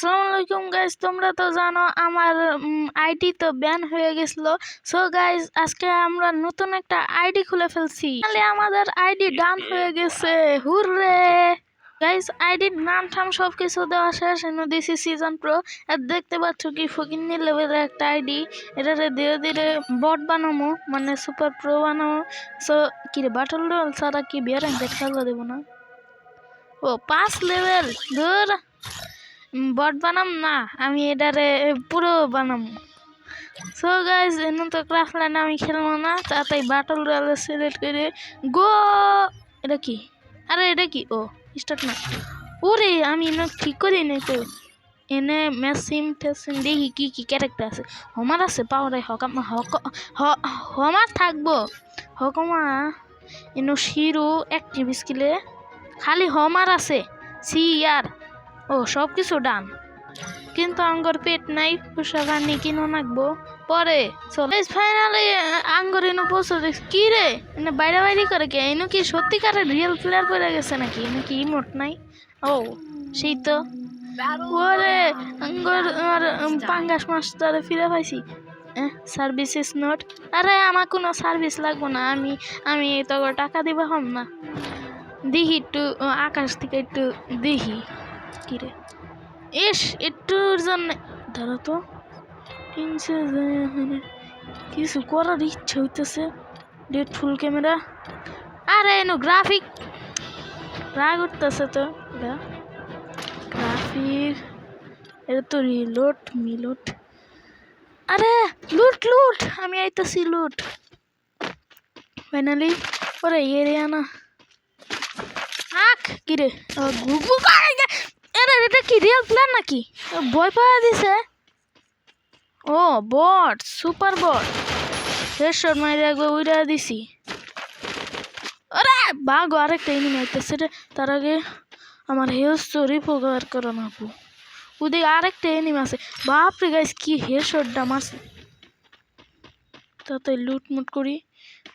আসসালামু আলাইকুম গাইস, তোমরা তো জানো আমার আইডি তো ব্যান হয়ে গেছিল। সো গাইস, আজকে আমরা নতুন একটা আইডি খুলে ফেলছি। তাহলে আমাদের আইডি ডান হয়ে গেছে, হুররে গাইস। আইডির নাম ঠাম সবকিছু দেওয়া শেষ। দিছি সিজন প্রো। আর দেখতে পাচ্ছ কি ফকিন্নি লেভেলের একটা আইডি। এটারে ধীরে ধীরে বট বানামো, মানে সুপার প্রো বানামো। সো কি রে, বাটল রোল ছাড়া কি বিয়ার খেলা দেবো না? ও 5 লেভেল দূর বট বানাম না, আমি এটারে পুরো বানাম। সো গাইজ, এমন তো ক্রাফট লাইন আমি খেলবো না, তাড়াতাড়ি বাটল রয়্যালে সিলেক্ট করে গো। এটা কি? আরে এটা কি? ও স্টার্ট না। ওরে আমি এনে ঠিক করি নাই তো। এনে মেসিম টেসিম দেখি কি কি ক্যারেক্টার আছে। হমার আছে, পাওয়ারে হমার থাকবো। হকমা এনো শিরো অ্যাক্টিভ স্কিলে খালি হমার আছে। সি আর ও সব কিছু ডান, কিন্তু আঙ্গর পেট নাই, পোষাকানি কিনো নাকবো পরে। চলে ফাইনালি আঙ্গর এনে পৌঁছে দেখছি। কি রে, এনে বাইরে বাইরে করে কে? এনে কি সত্যিকারের রিয়েল প্লেয়ার করে গেছে নাকি? এনে কি ইমোট নাই? ও সেই তো। ওরে আঙ্গর পাঙ্গাস মাস্টারে ফিরে পাইছি। Service is not. আরে আমার কোনো সার্ভিস লাগবো না, আমি তো টাকা দিবা হম না। দেখি একটু আকাশ থেকে একটু দেখি। কি রে, ইস একটুর জন্য ধরো তো কিছু করার ইচ্ছা হইতেছে। Date full camera. আরে এনো গ্রাফিক রাগ উঠতেছে তো। গ্রাফিক এটা তো রিলোড মিলোড। আরে লুট লুট, আমি আইতেছি লুট ফাইনালি। ওরে এরিয়া না আখ কি রে, গুগু আরে এটা কি রিয়েল প্ল্যান নাকি? ভয় পাওয়া দিছে। ও বট, সুপার বট। হেডশট মাইরে একবার উইরা দিছি। আরে বাঘ আরেকটা এনিমি আইতেছে রে। তার আগে আমার হেলথ তো রিকভার করা না। ওদিকে আরেকটা এনিমি আছে। বাপরে গাইস, কি হেডশটটা মারছে। তাতে লুটমুট করি।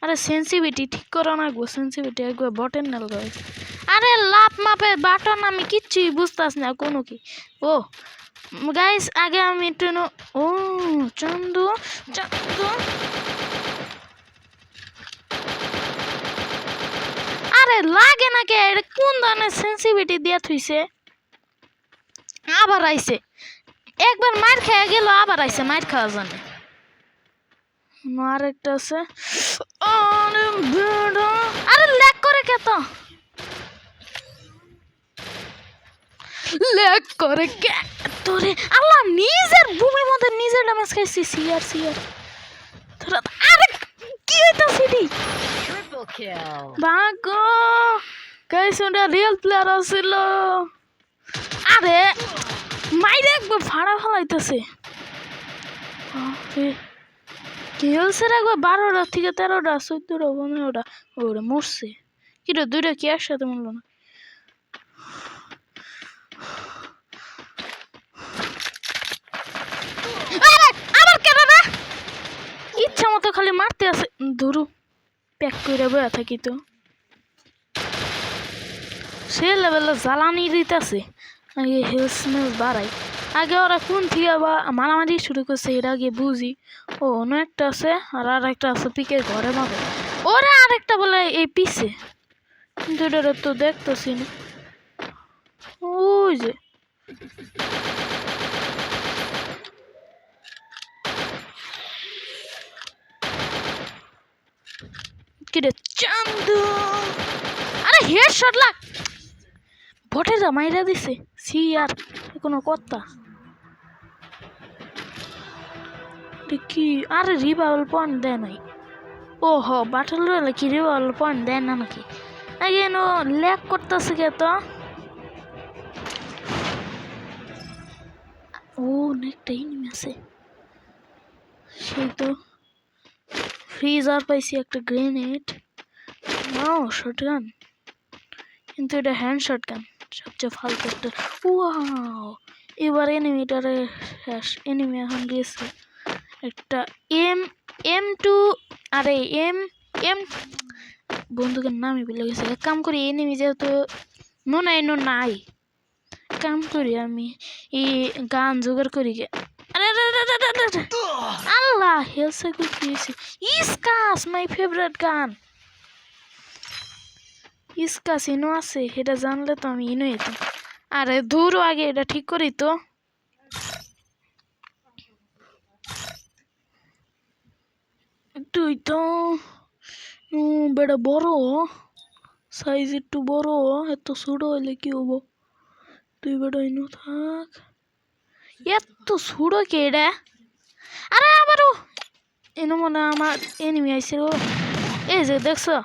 আরে সেন্সিভিটি ঠিক করা নাকবো, সেন্সিভিটি একবার বটেন নাল গাইস। আরে লাভ মাপে বাটন আমি কিচ্ছুই বুঝতেছি না কোনো কি। ও গাইস, আগে আমি একটু ও চন্দু চন্দু। আরে লাগে না কে? এটা কোন ধরনের সেন্সিভিটি দিয়ে থুইছে? আবার আইছে, একবার মার খেয়ে গেল, আবার আইছে মার খাওয়ার জন্য। আরেকটা আছে। আরে ল্যাগ করে কে তো? ল্যাগ করে কে তোরে? আল্লাহ, নিজের ভূমির মধ্যে নিজের ড্যামেজ খাইছি। CR CR. আরে কি হইতাছে রে? Triple kill. বাগো গাইস, ওটা রিয়েল প্লেয়ার ছিল। আরে মাইরে একবার ভাড়া ফেলাইতেছে। কিলসের একবার 12টা থেকে 13টা 14টা 15টা। ওরে মরছে কি রে? দুইটা কি একসাথে মরলো না? আবার কেন না? ইচ্ছা মতো খালি মারতে আছে। ধরু প্যাক করে বয়া থাকি তো। সে লেভেলে জ্বালানি দিতেছে। আগে হেলথ স্মেল বাড়াই। আগে ওরা কোন থেকে বা মারামারি শুরু করছে এর আগে বুঝি। ও অন্য একটা আছে, আর একটা আছে পিকের ঘরে মাবে। ওরা আরেকটা বলে এই পিছে, কিন্তু এটা তো দেখতেছি না। ওই যে কিরে চান্দু। আরে হেডশট লাগ, ভটে যা মাইরা দিছে। সি আর কোনো কথা কি? আরে রিভাইভাল পয়েন্ট দেয় নাই। ও হ, বাটল রয়্যালে কি রিভাইভাল পয়েন্ট দেয় না নাকি? আগে নো ল্যাগ করতেছে কে তো? ও অনেকটা এনিমি আছে। সেই তো ফ্রিজার পাইছি, একটা গ্রেনেড। ও শটগান, কিন্তু এটা হ্যান্ড শটগান, সবচেয়ে ফালতু একটা। ওয়াও, এবার এনিমিটারে শেষ। এনিমি এখন গেছে একটা M2। আরে এম বন্দুকের নামই ভুলে গেছে। এক কাম করি, এনিমি যেহেতু মনে হয় নাই, কাম করি আমি এই গান জোগাড় করি গে আরে আল্লাহ হেলসে কুকিয়েছি ইসকাস মাই ফেভারিট গান ইসকাস ইনো আছে এটা জানলে তো আমি ইনো যেতাম আরে দূর আগে এটা ঠিক করি তো তুই তো বেটা বড় সাইজ একটু বড় এত ছোট হইলে কি হবো তুই বেটা ইনো থাক এত ছোট কে এটা আরে আবারও এনো মনে আমার এনিমি আইছে ও এই যে দেখছো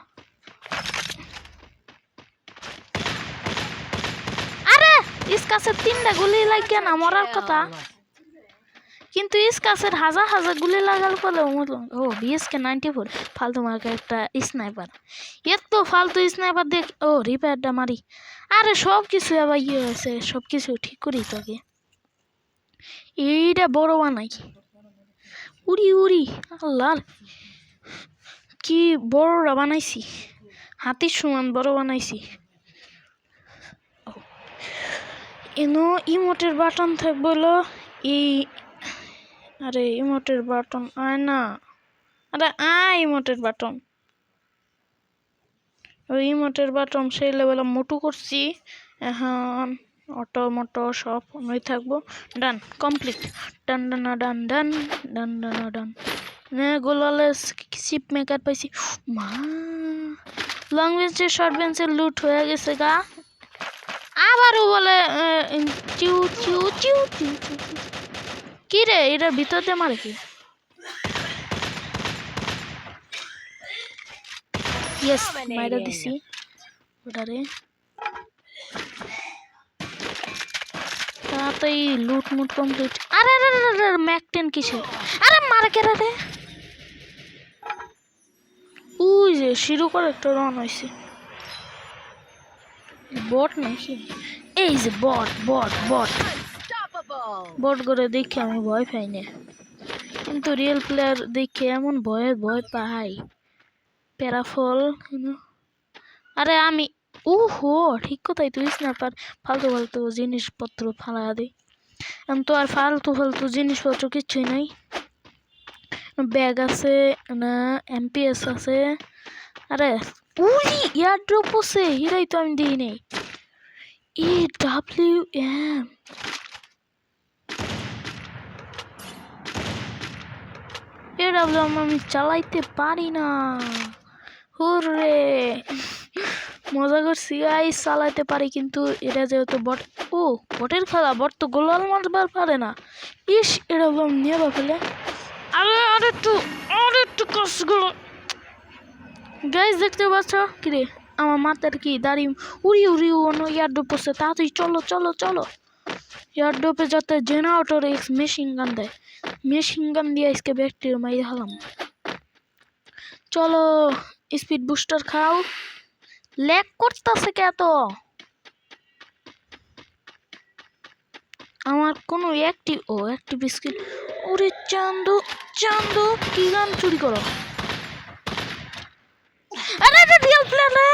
আরে ইসকাসের 3টা গুলি লাগে না মরার কথা কিন্তু ইসকাসের হাজার হাজার গুলি লাগাল পরে ও বিএসকে 94 ফালতু মার্কা একটা স্নাইপার এত ফালতু স্নাইপার দেখ ও রিপেয়ারটা মারি আরে সব কিছু আবার ইয়ে হয়েছে সব কিছু ঠিক করি তোকে এইটা বড় বানাই উড়ি উড়ি আল্লাহ কি বড়রা বানাইছি হাতির সমান বড় বানাইছি এনো ইমোটের বাটন থাকবো এই আরে ইমোটের বাটন আয় না আরে ইমোটের বাটন ওই ইমোটের বাটন সেই লেভেলে মোটু করছি এখন অটো মোটো সব নই থাকবো ডান কমপ্লিট ডান ডান ডান ডান ডান ডান ডান গোলালে চিপ মেকার পাইছি মা লং বেঞ্চের শর্ট বেঞ্চের লুট হয়ে গেছে গা আবারও বলে চিউ চিউ চিউ চিউ কি রে এটা ভিতরতে মারে কি ইয়েস মাইরা দিছি ওটারে তাড়াতাড়ি লুট মুট কমপ্লিট আরে আরে ম্যাক 10 কিসের আরে মারে কে রে ওই যে শুরু করে একটা রান হয়েছে বট নাকি এই যে বট বট বট বট করে দেখে আমি ভয় পাই না কিন্তু রিয়েল প্লেয়ার দেখে এমন ভয় ভয় পাই প্যারাফল আরে আমি ওহো ঠিক কথাই তুই স্ন্যাপার ফালতু ফালতু জিনিসপত্র ফালা দিই আমি তো আর ফালতু ফালতু জিনিসপত্র কিচ্ছুই নাই ব্যাগ আছে না এমপিএস আছে আরে উলি এয়ার ড্রপ আছে হিরাই তো আমি দিই নেই EWM EWM আমি চালাইতে পারি না হুররে মজা করছি গাইস চালাইতে পারি কিন্তু এটা যেহেতু বট ও বটের খেলা বট তো গোলাল মারবার পারে না ইস EWM নিয়ে ফেলে আরে একটু কষ্টগুলো গাইস দেখতে পাচ্ছ কিরে আমার মাথার কি দাড়ি উড়ি উড়ি অন্য ইয়ারডোপ পড়ছে তাড়াতাড়ি চলো চলো চলো ইয়ারডোপে যাতে জেনারেটর এক্স মেশিন গান দেয় মেশিন গান দিয়ে আজকে ব্যাকটেরিয়া মাইরে হলাম চলো স্পিড বুস্টার খাও ল্যাগ করতেছে কে তো আমার কোনো অ্যাক্টিভ স্কিল ওরে চান্দু চান্দু কি গান চুরি করো আরে রিয়েল প্লেয়ার রে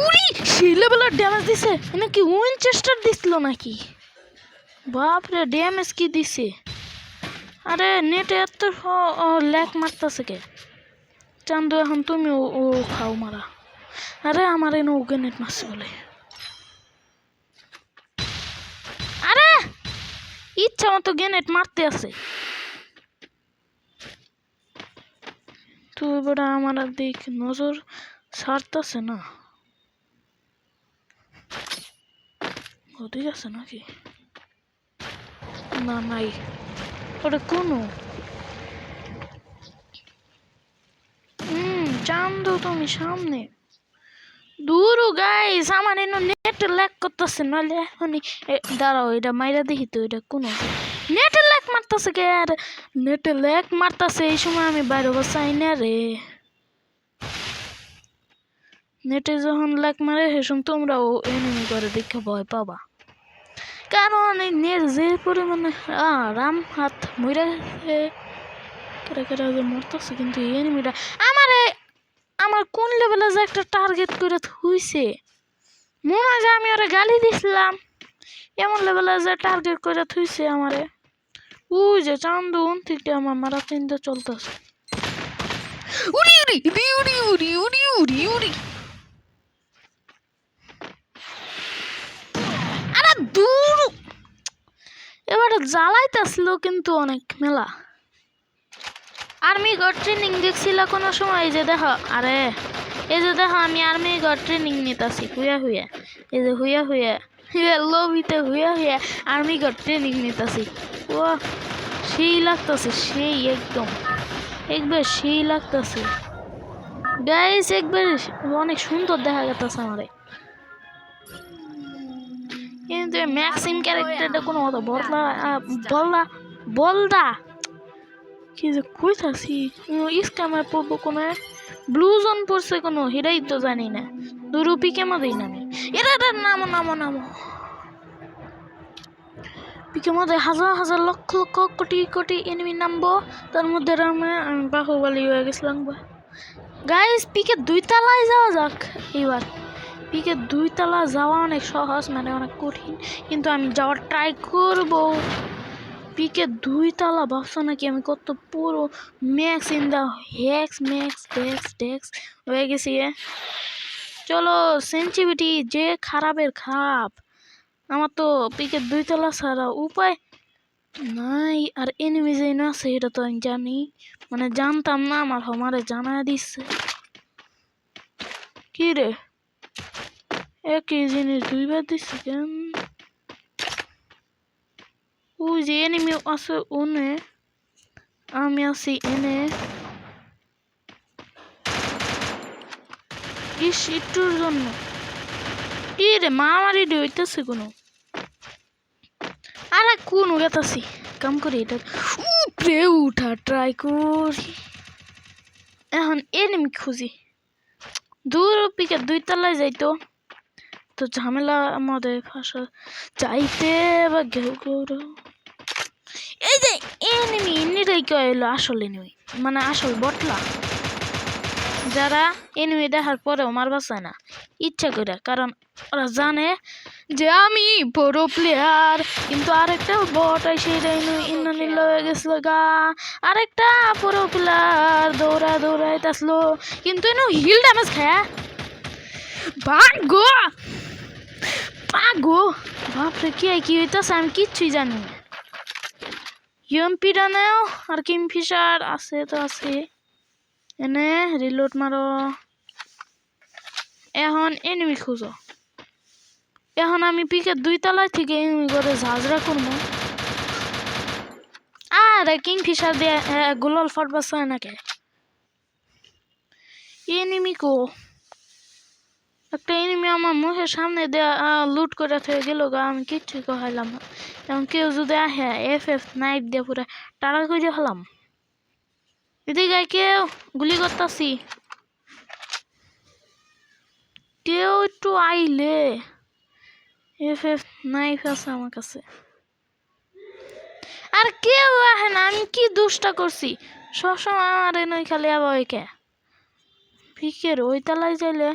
উড়ি সেই লেভেলের ড্যামেজ দিছে নাকি উইনচেস্টার দিছিল নাকি বাপরে ড্যামেজ কি দিছে আরে নেটে এত ল্যাগ মারতেছে কে চান্দু এখন তুমি ও খাও মারা আরে আমার এনে ওকে নেট মারছে বলে আরে ইচ্ছা মতো গ্রেনেড মারতে আছে তুই বড় আমার দিক নজর ছাড়তেছে না ওদিক আছে নাকি না নাই ওটা কোনো চান্দু তুমি সামনে দূর গাইস আমার এনে নেট ল্যাগ করতেছে নাহলে এখনই দাঁড়াও এটা মাইরা দেখি তো এটা কোনো নেটে ল্যাগ মারতেছে কে আর নেটে ল্যাগ মারতেছে এই সময় আমি বাইরে বসাই না রে নেটে যখন ল্যাগ মারে সেসম তোমরাও এনিমি করে দেখে ভয় পাবা কারণ এই নেট যে পরিমাণে রাম হাত মরে কেটে কেটে যে মরতেছে, কিন্তু এনিমিটা আমার কোন লেভেলে যে একটা টার্গেট করে থুইছে, মনে হয় যে আমি ওরা গালি দিছিলাম, এমন লেভেলে যে টার্গেট করে থুইছে আমারে। ওই যে চান্দুন থেকে আমার মারা চিন্তা চলতেছে। উড়ি উড়ি উড়ি উড়ি উড়ি উড়ি উড়ি উড়ি। আরে দূর, এবারে জ্বালাইতেছিল কিন্তু অনেক মেলা। আর্মি গড ট্রেনিং দেখছিল কোনো সময়? এই যে দেখো, আরে এই যে দেখো আমি আর্মি গড ট্রেনিং নিতেছি হুইয়া হুইয়া, এই যে হুইয়া হুইয়া লবিতে হুইয়া হুইয়া আর্মি গড ট্রেনিং নিতেছি। ও সেই লাগতেছে, সেই একদম একবার সেই লাগতেছে গাইস, একবার অনেক সুন্দর দেখা যাচ্ছে আমারে। কিন্তু ম্যাক্সিম ক্যারেক্টারটা কোনো মতো বলদা বলদা বলদা কি যে কইতাছি, স্ক্যামার পড়বো কোনো, ব্লু জোন পড়ছে কোনো, হেরাই তো জানি না। দুরুপি কেমন দিই না আমি, এরা নামো নামো নামো। পিকে মধ্যে হাজার হাজার লক্ষ লক্ষ কোটি কোটি এনিমি নামবো, তার মধ্যে আমি বাহুবলী হয়ে গেছিলাম। গাইস পিকে 2 তলায় যাওয়া যাক এবার। পিকে 2 তলা যাওয়া অনেক সহজ, মানে অনেক কঠিন, কিন্তু আমি যাওয়ার ট্রাই করব। পিকে 2 তলা ভাবছো নাকি আমি কত পুরো ম্যাক্স ইন দা হ্যাক্স ম্যাক্স ডেক্স ডেক্স হয়ে গেছি। চলো সেন্সিটিভিটি যে খারাপের খারাপ, আমার তো পিকে 2 তলা ছাড়া উপায় নাই। আর এনিমি যে না আছে এটা তো আমি জানি, মানে জানতাম না, আমার আমারে জানায় দিচ্ছে। কি রে একই জিনিস দুইবার দিচ্ছে কেন? ওই যে এনিমি আছে ওনে, আমি আছি এনে। ইস একটুর জন্য কি রে মারামারি হইতেছে কোনো, আরে কোন গেতাছি কাম করি এটা উপরে উঠা ট্রাই করি। এখন এনিমি খুঁজি, দূর পিকে 2 তলায় যাইতো তো ঝামেলা আমাদের ফাঁসা চাইতে বা ঘেউ ঘেউ। এই যে এনিমি এমনিটাই কইলো আসল এনিমি, মানে আসল বটলা, যারা এনিমি দেখার পরেও মারবা চায় না ইচ্ছা করে, কারণ ওরা জানে যে আমি বড় প্লেয়ার। কিন্তু আরেকটা বট এসে ইন্দ্রনীল হয়ে গেছিল গা, আরেকটা বড় প্লেয়ার দৌড়াইতেছিল, কিন্তু এনে হিল ড্যামেজ খায়। ভাগো ভাগো, বাপরে কি হইতেছে আমি কিচ্ছুই জানি না। ইউএমপি ডানেও আর কিংফিশার আছে তো আছে, এনে রিলোড মারো। এখন এনিমি খুঁজো, এখন আমি পিকে 2 তলায় থেকে এনিমি করে ঝাঁঝরা করবো। আরে কিংফিশার দিয়ে গুলাল ফাটবা চায় নাকি? এনিমি কো, একটা এনিমি আমার মুখের সামনে দিয়ে লুট করে থেকে গেল গা, আমি কিচ্ছুই কহাইলাম না। এখন কেউ যদি আহে FF নাইফ দিয়ে পুরো টাকা করে হলাম। এদিকে কেউ গুলি করতাছি, কেউ একটু আইলে। FF নাইফ আছে আমার কাছে, আর কেউ আহে না। আমি কি দুষ্টা করছি সবসময় আমার নই খালি আবার ওইকে পিকের ওই তালায় যাইলে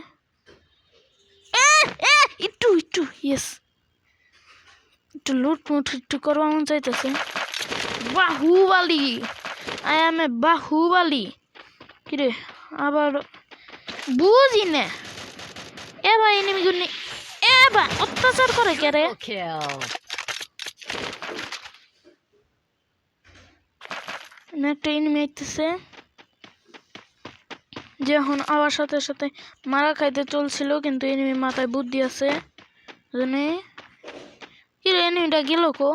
একটু একটু ইয়েস একটু লুটমুট একটু করবা মন চাইতেছে। Baahubali, I M A Baahubali. কিরে আবার বুঝি না, এবার এনিমি গুলি এবার অত্যাচার করে কে রে? Triple kill. একটা এনিমি আইতেছে, যখন আবার সাথে সাথে মারা খাইতে চলছিল, কিন্তু এনিমি মাথায় বুদ্ধি আছে জানে। কি রে এনিমিটা গেল কো?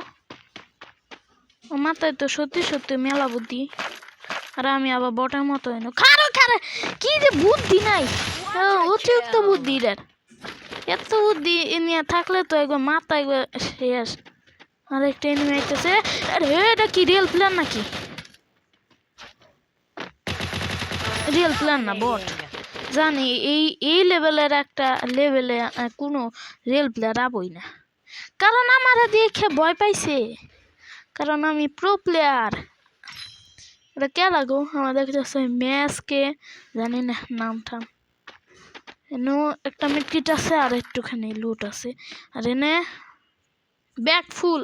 ও মাথায় তো সত্যি সত্যি মেলা বুদ্ধি, আর আমি আবার বটের মতো এনে খারে কি যে বুদ্ধি নাই, অতিরিক্ত বুদ্ধি এর। এত বুদ্ধি নিয়ে থাকলে তো একবার মাথা একবার শেষ। আর একটা এনিমি আইতেছে, আরে এটা কি রিয়েল প্ল্যান নাকি? রিয়েল প্ল্যান না বট, জানি এই লেভেলের একটা লেভেলে কোনো রিয়েল প্লেয়ার আবই না, কারণ আমার দেখে ভয় পাইছে, কারণ আমি প্রো প্লেয়ার। এটা কে লাগো আমাদের কাছে ম্যাসকে জানি না নামটা এনো একটা মিটকিট আছে আর একটুখানি লুট আছে আর এনে ব্যাগ ফুল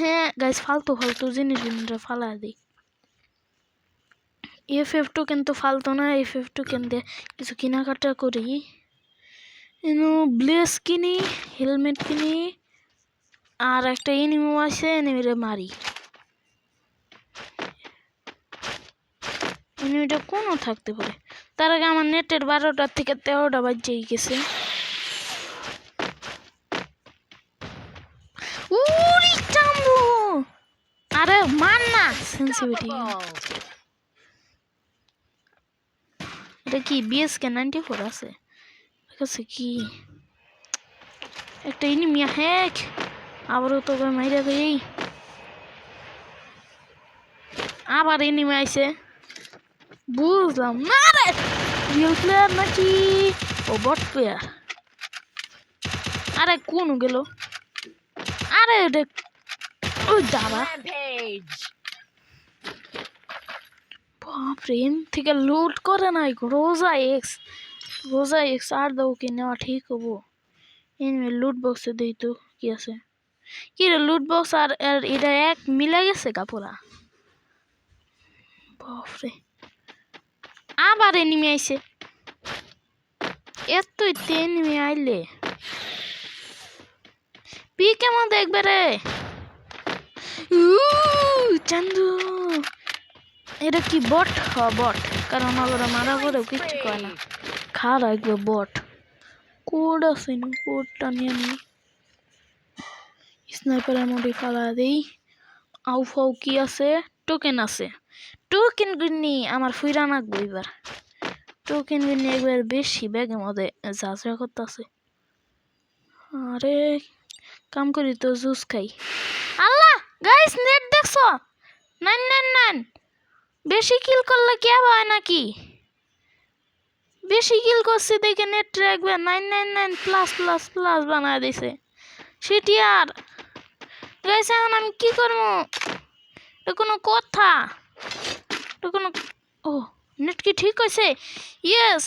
হ্যাঁ গাইস ফালতু ফালতু জিনিস ফালা দিই FF2 কিন্তু ফালতু না FF2 কিনতে কিছু কেনাকাটা করি এনো ব্লেস কিনি হেলমেট কিনি আর একটা এনিমি আছে এনিমিরে মারি এনিমিটা কোনো থাকতে পারে তার আগে আমার নেটের 12টা থেকে 13টা বাজেই গেছে উরি চাম্বু আরে মান না সেন্সিটিভিটি Unstoppable. এটা কি BSK 94 আছে কাছে কি একটা এনিমি হ্যাক আবারও তো মাইরা দেই আবার এনিমি আইছে বুঝলাম না রে রিয়েল প্লেয়ার নাকি ও বট প্লেয়ার আরে কোন গেল আরে এটা ওই দাঁড়া Rampage. বাপরে এম থেকে লুট করে নাই রোজা এক্স আর দাও কি নেওয়া ঠিক হবো এনিমি লুট বক্সে দেই তো কি আছে কি রে লুট বক্স আর এটা এক মিলে গেছে কাপড়া বাপরে আবার এনিমি আইছে এতই এনিমি আইলে পি কেমন দেখবে রে চান্দু এটা কি বট বট কারণ ওরা মারা করে কিচ্ছু করে না খা রাখবে বট কোড আছে না কোডটা নিয়ে নি স্নাইপারের মধ্যে ফালা দেই আউ ফাউ কি আছে টোকেন আছে টোকেন গুনি আমার ফুইরা নাকবো এবার টোকেন গুনি একবার বেশি ব্যাগের মধ্যে যাত্রা করতেছে আরে কাম করি তো জুস খাই আল্লাহ গাইস নেট দেখছো 999 বেশি কিল করলে কি হয় নাকি বেশি কিল করছে দেখে নেট রাখবে 999 প্লাস প্লাস প্লাস বানায় দিছে সিটিআর গাইস এখন আমি কি করব এটা কোনো কথা এটা কোনো ও নেট কি ঠিক হইছে ইয়েস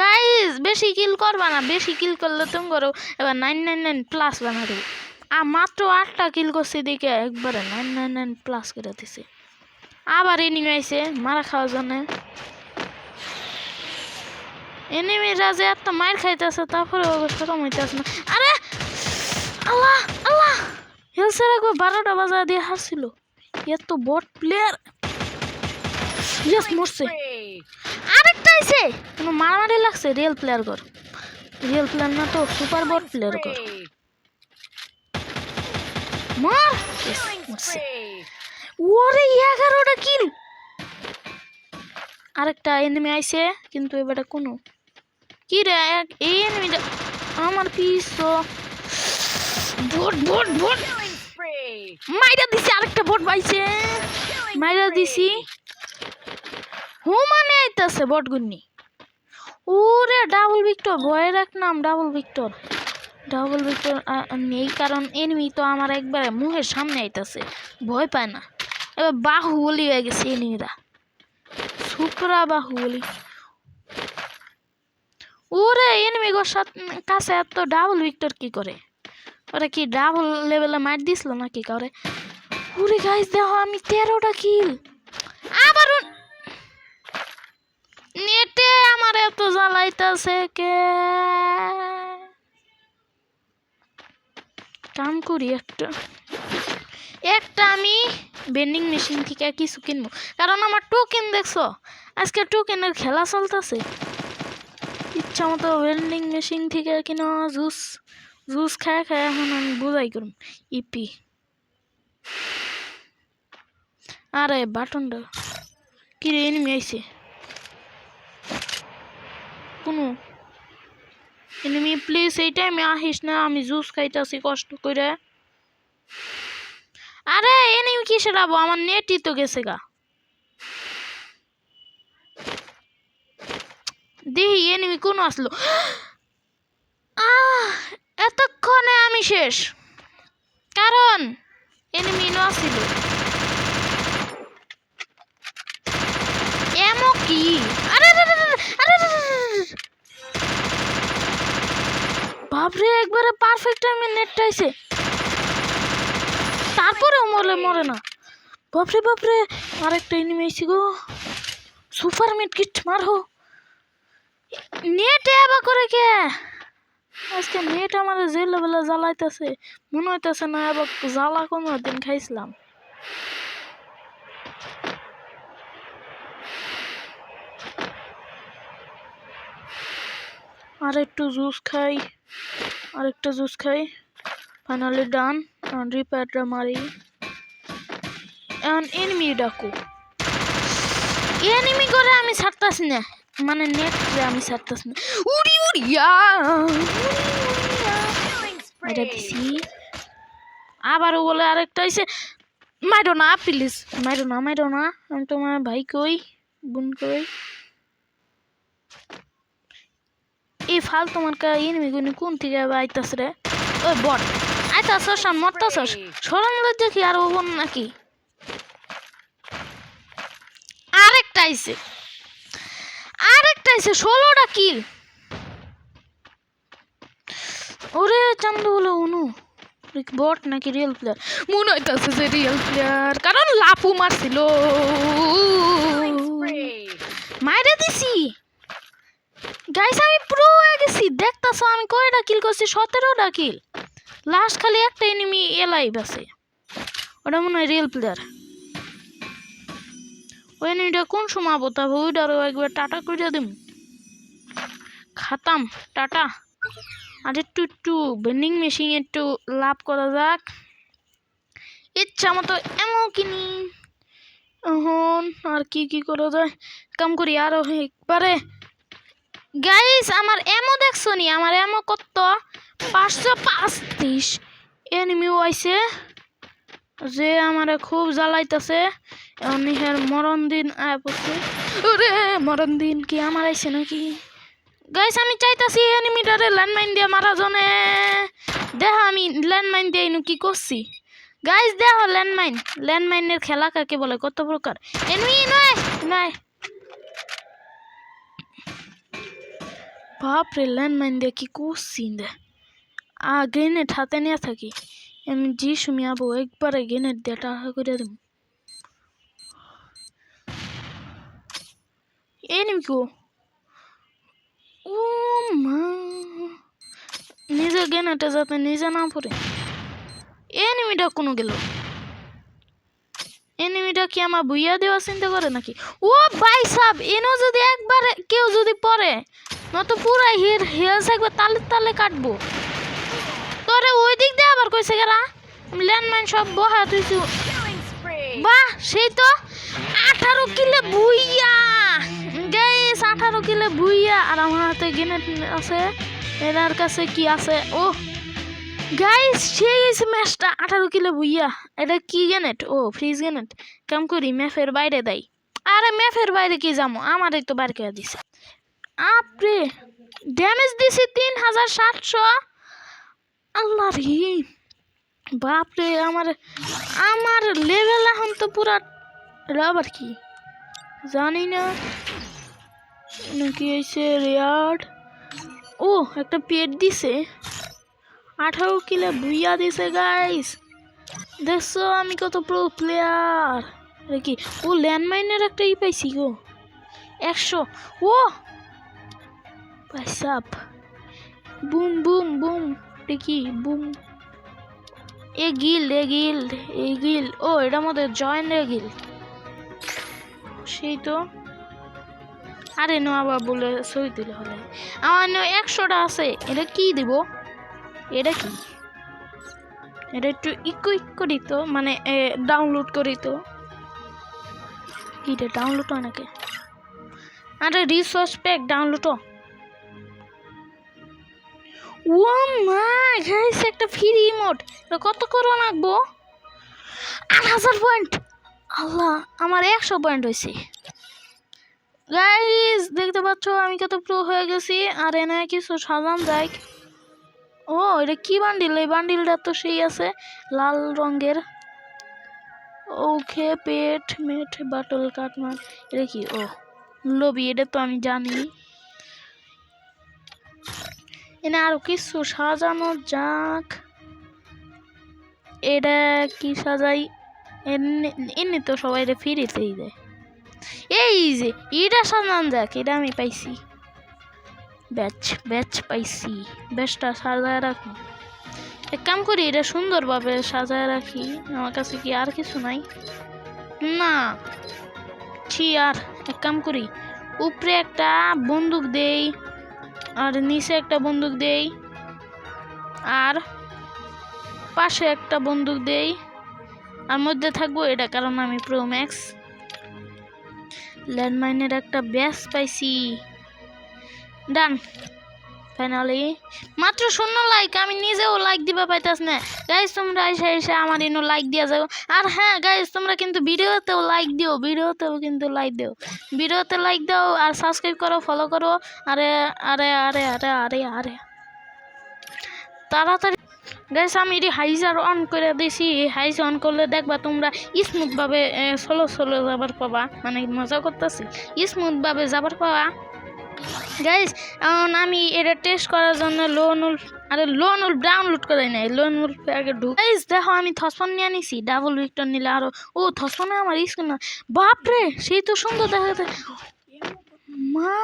গাইস বেশি কিল করবা না বেশি কিল করলে তুমি করো এবার 999 প্লাস বানা দেবো আর মাত্র 8টা কিল করছে দেখে একবারে 999 প্লাস করে দিছে আবার এনিমি আইছে মারা খাওয়ার জন্য এনিমিরা যে এত মার খাইতেছে তারপরে সরম হইতেছে না আরে আল্লাহ আল্লাহ হেলসের একবার 12টা বাজা দিয়ে হারছিল এত বট প্লেয়ার ইয়েস মরছে আরেকটা আইছে কোনো মারামারি লাগছে রিয়েল প্লেয়ার কর রিয়েল প্লেয়ার না তো সুপার বট প্লেয়ার কর মার মরছে ওরে 11টা কিল আরেকটা এনিমি আইছে কিন্তু এবারে কোনো কি রে এই এনিমিটা আমার পিছো বট বট বট মাইরা দিছি আরেকটা বট পাইছে মাইরা দিছি হুমানে আইতাছে বট গুন্নি ওরে ডাবল ভিক্টর ভয়ের এক নাম ডাবল ভিক্টর নেই কারণ এনিমি তো আমার একবারে মুখের সামনে আইতাছে ভয় পায় না এবার বাহুবলি হয়ে গেছে এনিমিরা সুপরা বাহুবলি ওরে এনিমি গোর কাছে এত ডাবল ভিক্টর কি করে ওরা কি ডাবল লেভেলে মার দিছিল নাকি কাউরে ওরে গাইস দেখো আমি 13টা কিল আবার নেটে আমার এত জ্বালাইতাছে কে কাম করি একটা আমি বেন্ডিং মেশিন থেকে কিছু কিনবো কারণ আমার টোকেন দেখছো আজকে টোকেনের খেলা চলতেছে ইচ্ছা মতো বেন্ডিং মেশিন থেকে কিনা জুস খায় এখন আমি বুঝাই করুম ইপি আরে বাটনটা কি রে এনিমি আইছে কোনো এনিমি প্লিজ এই টাইমে আহিস না আমি জুস খাইতাছি কষ্ট করে আরে এনিমি কিসে রাবো আমার নেটই তো গেছে গা দেখি এনিমি কোন আসলো এতক্ষণে আমি শেষ কারণ এনিমি নো আসিল কি আরে বাপরে একবারে পারফেক্ট টাইমে নেটটা আইছে তারপরেও মরে না বাপরে বাপরে আরেকটা এনিমি আইছে গো সুপার মিড কিট মারো নেট এবা করে কে আজকে নেট আমার যে লেভেলে জ্বালাইতেছে মনে হইতেছে না এবার জ্বালা কোনো দিন খাইছিলাম আর একটু জুস খাই ফাইনালি ডান রিপেয়ারটা মারি এখন এনিমি ডাকু এনিমি করে আমি ছাড়তাছি না মানে নেট আমি ছাড়তাছি না উড়ি উড়িয়া এটা দিছি আবারও বলে আরেকটা হইছে মাইরো না প্লিজ মাইরো না আমি তোমার ভাই কই বোন কই এই ফাল তোমার কা এনিমি গুনি কোন থেকে আইতাছ রে ওই বট আইতাছস আর মরতাছস সরন লজ্জা কি আর ওবন নাকি আরেকটা আইছে 16টা কিল ওরে চান্দু বলে উনু বট নাকি রিয়েল প্লেয়ার মনে হইতাছে যে রিয়েল প্লেয়ার কারণ লাপু মারছিল মাইরে দিছি গাইস আমি প্রো হয়ে গেছি দেখতাছো আমি কয়টা কিল করছি 17টা কিল লাস্ট খালি একটা এনিমি এলাইভ আছে ওটা মনে হয় রিয়েল প্লেয়ার ওই এনিমিটা কোন সময় বতাবো ওইটারও একবার টাটা করে দিম খাতাম টাটা আর একটু বেন্ডিং মেশিন একটু লাভ করা যাক ইচ্ছা মতো এমন কিনি এখন আর কি করা যায় কাম করি আরো একবারে গাইস আমার এমো দেখছো নি আমার এমো কত 535 এনিমি আইছে যে আমারে খুব জ্বালাইতেছে এর মরণ দিন আয় পড়ছে ওরে মরণ দিন কি আমার আইছে নাকি গাইস আমি চাইতাছি এনিমিটারে ল্যান্ডমাইন দিয়ে মারা জনে দেখ আমি ল্যান্ডমাইন দিয়ে কি করছি গাইস দেখো ল্যান্ডমাইনের খেলা কাকে বলে কত প্রকার এনিমি নয় বাপরে ল্যান্ডমাইন দিয়ে কি করছি গ্রেনেড হাতে নিয়ে থাকি আমি জি সুমি আবো একবারে গ্রেনেড দিয়ে টাকা করে দেব এনিমি কো ও মা নিজে গ্রেনেডে যাতে নিজে না পড়ে এনিমিটা কোনো গেল এনিমিটা কি আমার বুইয়া দেওয়া চিন্তা করে নাকি ও ভাই সাব এনো যদি একবার কেউ যদি পড়ে নয়তো পুরো হেলস একবার তালে কাটবো তোরে ওই দিক দিয়ে আবার কইছে গেরা ল্যান্ডমাইন সব বহা তুইছু বাহ সেই তো 18 কিলে বুইয়া গাইস 18 কিলে বুইয়া আর আমার হাতে গ্রেনেড আছে এনার কাছে কি আছে ও গাইস সেই ম্যাচটা 18 কিলো বুইয়া এটা কি গ্রেনেড ও ফ্রিজ গ্রেনেড কাম করি ম্যাপের বাইরে দেয় আরে ম্যাপের বাইরে কি যাবো আমারই তো বাইরে করে দিছে আপরে ড্যামেজ দিছি 3700 আল্লাহ রে বাপরে আমার লেভেল এখন তো পুরা রাবার কি জানি না নাকি হয়েছে রেয়ার্ড ও একটা পেট দিছে 18 কিলো বুইয়া দিছে গাইস দেখছো আমি কত প্রো প্লেয়ার কি ও ল্যান্ডমাইনের একটা পাইছি গো 100 ও পাইসাপ বুম বুম বুম দেখি বুম এ গিল ও এটার মধ্যে জয়েন গিল সেই তো আরে নো আবার বলে সই দিলে হলে আমার 100টা আছে এটা কি দিব এটা কি এটা একটু ইকুইক করি তো মানে ডাউনলোড করি তো এটা ডাউনলোড হয় নাকি আরে resource pack download oh my guys একটা ফ্রি ইমোট কত করে রাখবো 8000 পয়েন্ট আল্লাহ আমার 100 পয়েন্ট হয়েছে গাইস দেখতে পাচ্ছ আমি কত প্রো হয়ে গেছি আর এনে কিছু সাজান যায় ও এটা কি বান্ডিল এই বান্ডিলটা তো সেই আছে লাল রঙের ওকে পেট মেট বাটল কাটমার এটা কি ও লবি, এটা তো আমি জানি। এনে আরো কিছু সাজানো যাক। এটা কি সাজাই? এমনি তো সবাই ফ্রিতেই দেয়। এই যে এটা সাজান যাক, এটা আমি পাইছি। ব্যাচ পাইছি। ব্যাচটা সাজায় রাখি। এক কাম করি, এটা সুন্দরভাবে সাজায় রাখি। আমার কাছে কি আর কিছু নাই? না আর এক কাম করি, উপরে একটা বন্দুক দেই, আর নিচে একটা বন্দুক দেই, আর পাশে একটা বন্দুক দেই, আর মধ্যে থাকবো এটা, কারণ আমি প্রো ম্যাক্স। ল্যান্ডমাইনের একটা ব্যাস পাইছি। ডান। ফাইনালি মাত্র 0 লাইক, আমি নিজেও লাইক দিবা পাইতাস না। গাইস তোমরা এসে আমার ইনো লাইক দিয়া যাও। আর হ্যাঁ গাইস, তোমরা কিন্তু ভিডিওতেও লাইক দিও, ভিডিওতেও কিন্তু লাইক দিও, ভিডিওতে লাইক দাও, আর সাবস্ক্রাইব করো, ফলো করো। আরে আরে আরে আরে আরে আরে তাড়াতাড়ি গাইস, আমি এটি হাইজার অন করে দিয়েছি। হাইজ অন করলে দেখবা তোমরা স্মুথভাবে স্লো যাবার পাবা, মানে মজা করতেছি, স্মুথভাবে যাবার পাবা। গাইস এখন আমি এটা টেস্ট করার জন্য লোন ডাউনলোড করে নাই, লোন আগে ঢুক। গাইস দেখো, আমি থসপন নিয়ে নিছি, ডাবল ভিক্টর নিলে আরো। ও থসপনে আমার স্ক্রিন, বাপরে সেই তো সুন্দর দেখা যাচ্ছে। মা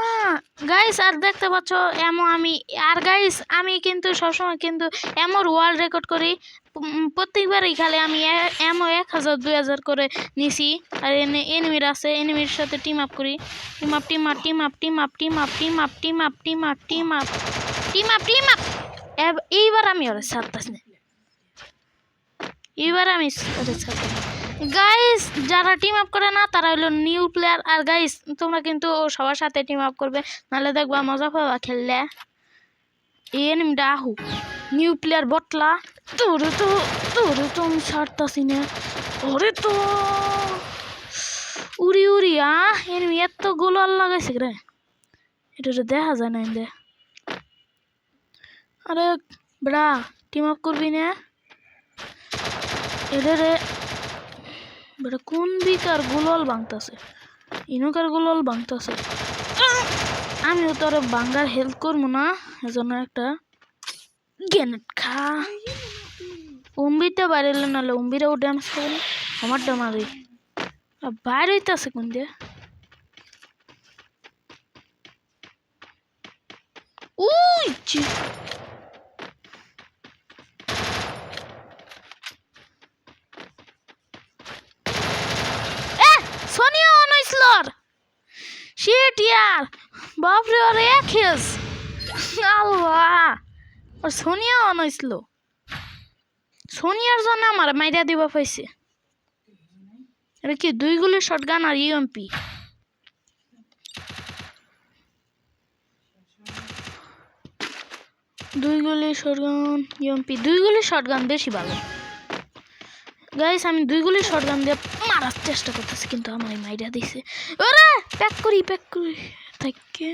গাইস, আর দেখতে পাচ্ছ এমন আমি, আর গাইস আমি কিন্তু সবসময় কিন্তু এমন ওয়ার্ল্ড রেকর্ড করি। প্রত্যেকবারই খালি আমি এমন 1000 2000 করে নিছি। আর এনিমির আছে, এনিমির সাথে টিম আপ করি, এইবার আমি ওরা ছাড়তাছি না, এইবার আমি ওরা ছাড়তাম। গাইস যারা টিম আপ করে না তারা হলো নিউ প্লেয়ার। আর গাইস তোমরা কিন্তু সবার সাথে টিম আপ করবে, নাহলে দেখবা মজা পাবা খেললে। এনিমিটা আহু নিউ প্লেয়ার বটলা, তোর তো আমি ছাড়তাছি না। ওরে তো উড়ি এনিমি এত গোলাল লাগাইছে রে, এটা দেখা যায় না। আরে ব্রা, টিম আপ করবি না এটারে? বেটা কোন বিকার গোলাল ভাঙতাছে, ইনুকার গোলাল ভাঙতাছে। আমিও তো আরে বাঙ্গার হেল্প করবো না, এজন্য একটা গ্রেনেড খা। উম্বিটা বাইরে নাহলে উম্বিরাও ড্যামেজ খাবে না, আমার ডামারি বাইরে হইতেছে কোন দিয়ে। উই সোনিয়া অনইসলর শিট ইয়ার, বাপরে ওর এক হেস আল্লাহ, আর সোনিয়া অনইসল, সোনিয়ার জন্য আমার মাইরা দিবা পাইছে। এটা কি 2 গুলি শটগান আর ইউএমপি? দুই গুলি শটগান বেশি ভালো। গাইস আমি 2 গুলি শটগান দিয়ে মারার চেষ্টা করতেছি, কিন্তু আমার মাইরা দিছে। ওরে প্যাক করি তাকে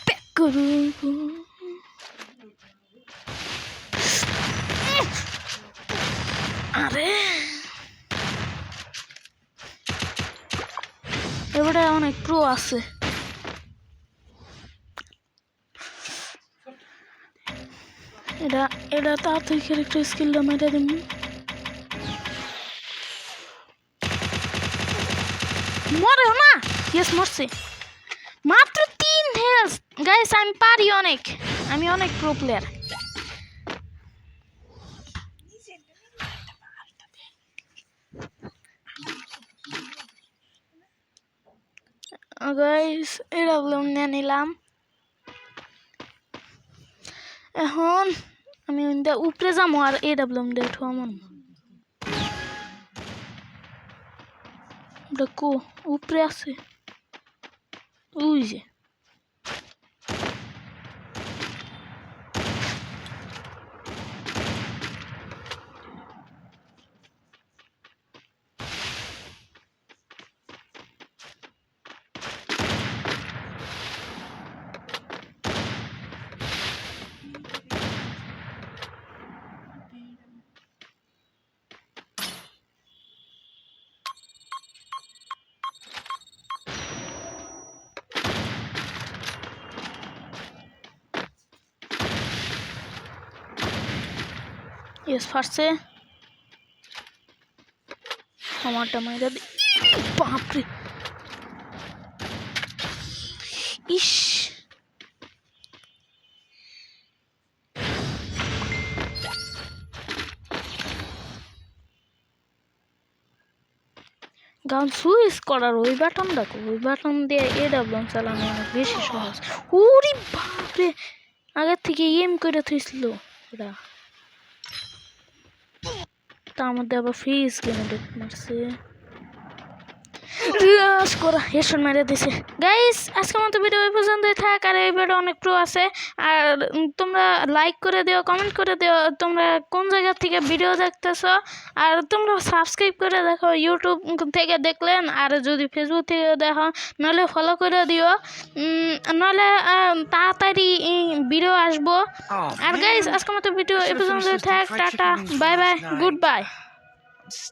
প্যাক করু। আরে এবারে অনেক প্রো আছে। এটা তাড়াতাড়ি ক্যারেক্টার স্কিলটা মেরে দেব। মরেও না, ইয়েস মরছে, মাত্র 3 হেলথ। গাইস আমি পারি অনেক, আমি অনেক প্রো প্লেয়ার। গাইস এটা নিয়ে নিলাম। এখন আমি উপরে যাবো আর এডাব্লিউএম দিয়ে আমার দেখো উপরে আছে, ওই যে ইয়েস ফারছে আমারটা মাইরা দি বাপরে ইস গান সুইচ করার ওই বাটন দেখো ওই বাটন দিয়ে AW চালানো অনেক বেশি সহজ ওরে বাপরে আগের থেকে এম করে থইছিল ওরা তার মধ্যে আবার ফ্রিজ গ্রেনেড মারছে রিয়াস করা হেডশট মেরে দিছে গাইস আজকের মতো ভিডিও এই পর্যন্তই থাক আর এই ভিডিও অনেক প্রো আছে আর তোমরা লাইক করে দিও কমেন্ট করে দিও তোমরা কোন জায়গা থেকে ভিডিও দেখতেছো আর তোমরা সাবস্ক্রাইব করে দেখো ইউটিউব থেকে দেখলেন আর যদি ফেসবুক থেকে দেখো নাহলে ফলো করে দিও নাহলে তাড়াতাড়ি ভিডিও আসবো আর গাইস আজকের মতো ভিডিও এই পর্যন্তই থাক tata bye bye good bye